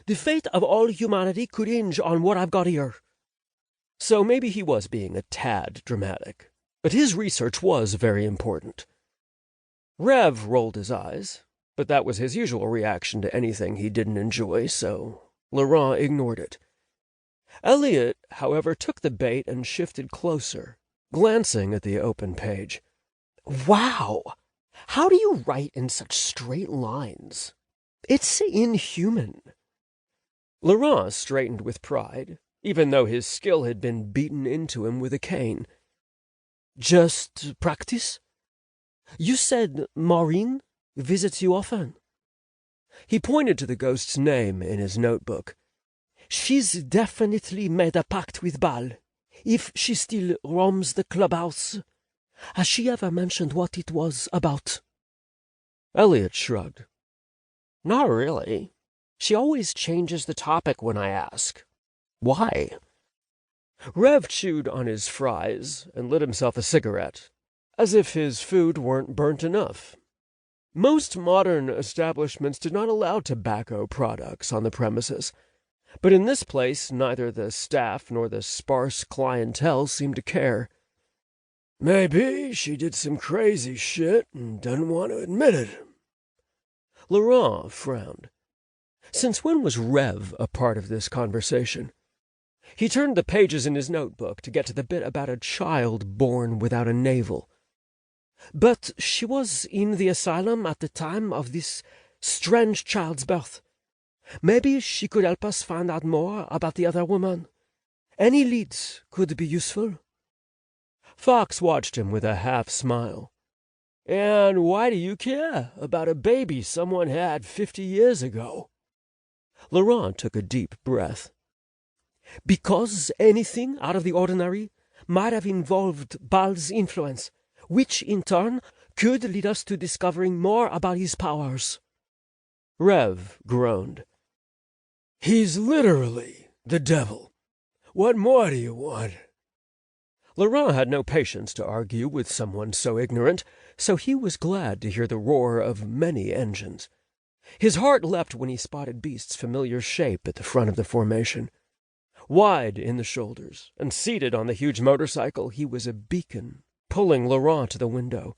The fate of all humanity could hinge on what I've got here. So maybe he was being a tad dramatic, but his research was very important. Rev rolled his eyes, but that was his usual reaction to anything he didn't enjoy, so Laurent ignored it. Elliot, however, took the bait and shifted closer, glancing at the open page. Wow! How do you write in such straight lines? It's inhuman. Laurent straightened with pride, even though his skill had been beaten into him with a cane. Just practice? You said Maureen visits you often. He pointed to the ghost's name in his notebook. She's definitely made a pact with Baal, if she still roams the clubhouse. Has she ever mentioned what it was about? Elliot shrugged. Not really. She always changes the topic when I ask. Why? Rev chewed on his fries and lit himself a cigarette, as if his food weren't burnt enough. Most modern establishments did not allow tobacco products on the premises, but in this place neither the staff nor the sparse clientele seemed to care. Maybe she did some crazy shit and doesn't want to admit it. Laurent frowned. Since when was Rev a part of this conversation? He turned the pages in his notebook to get to the bit about a child born without a navel. But she was in the asylum at the time of this strange child's birth. Maybe she could help us find out more about the other woman. Any leads could be useful. Fox watched him with a half-smile. And why do you care about a baby someone had 50 years ago? Laurent took a deep breath. Because anything out of the ordinary might have involved Baal's influence, which in turn could lead us to discovering more about his powers. Rev groaned. He's literally the devil. What more do you want? Laurent had no patience to argue with someone so ignorant, so he was glad to hear the roar of many engines. His heart leapt when he spotted Beast's familiar shape at the front of the formation. Wide in the shoulders, and seated on the huge motorcycle, he was a beacon, pulling Laurent to the window.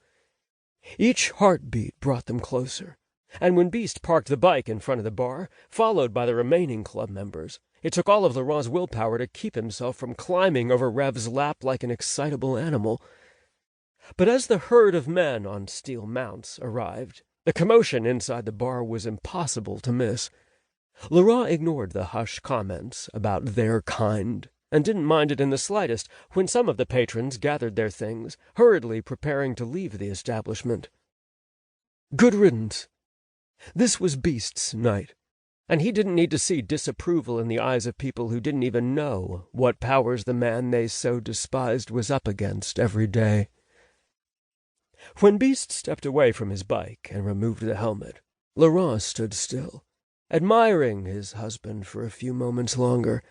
Each heartbeat brought them closer, and when Beast parked the bike in front of the bar, followed by the remaining club members, it took all of Laurent's willpower to keep himself from climbing over Rev's lap like an excitable animal. But as the herd of men on steel mounts arrived, the commotion inside the bar was impossible to miss. Laurent ignored the hushed comments about their kind, and didn't mind it in the slightest when some of the patrons gathered their things, hurriedly preparing to leave the establishment. Good riddance. This was Beast's night, and he didn't need to see disapproval in the eyes of people who didn't even know what powers the man they so despised was up against every day. When Beast stepped away from his bike and removed the helmet, Laurent stood still, admiring his husband for a few moments longer.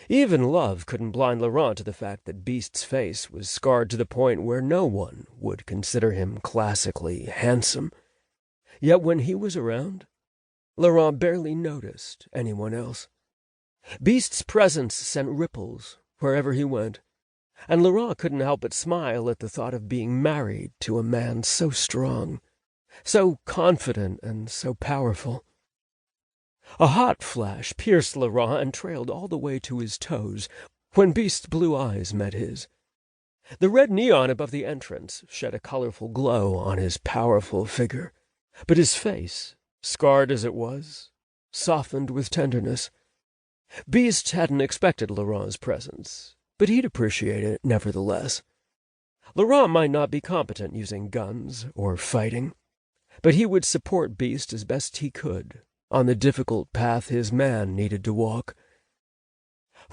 Even love couldn't blind Laurent to the fact that Beast's face was scarred to the point where no one would consider him classically handsome. Yet when he was around, Laurent barely noticed anyone else. Beast's presence sent ripples wherever he went, and Laurent couldn't help but smile at the thought of being married to a man so strong, so confident, and so powerful. A hot flash pierced Laurent and trailed all the way to his toes when Beast's blue eyes met his. The red neon above the entrance shed a colorful glow on his powerful figure, but his face, scarred as it was, softened with tenderness. Beast hadn't expected Laurent's presence, but he'd appreciate it nevertheless. Laurent might not be competent using guns or fighting, but he would support Beast as best he could on the difficult path his man needed to walk.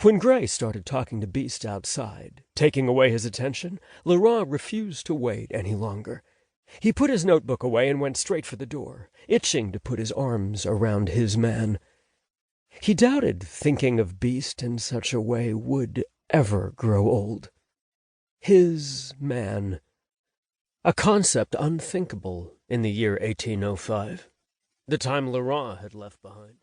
When Gray started talking to Beast outside, taking away his attention, Laurent refused to wait any longer. He put his notebook away and went straight for the door, itching to put his arms around his man. He doubted thinking of Beast in such a way would ever grow old. His man. A concept unthinkable in the year 1805, the time Laurent had left behind.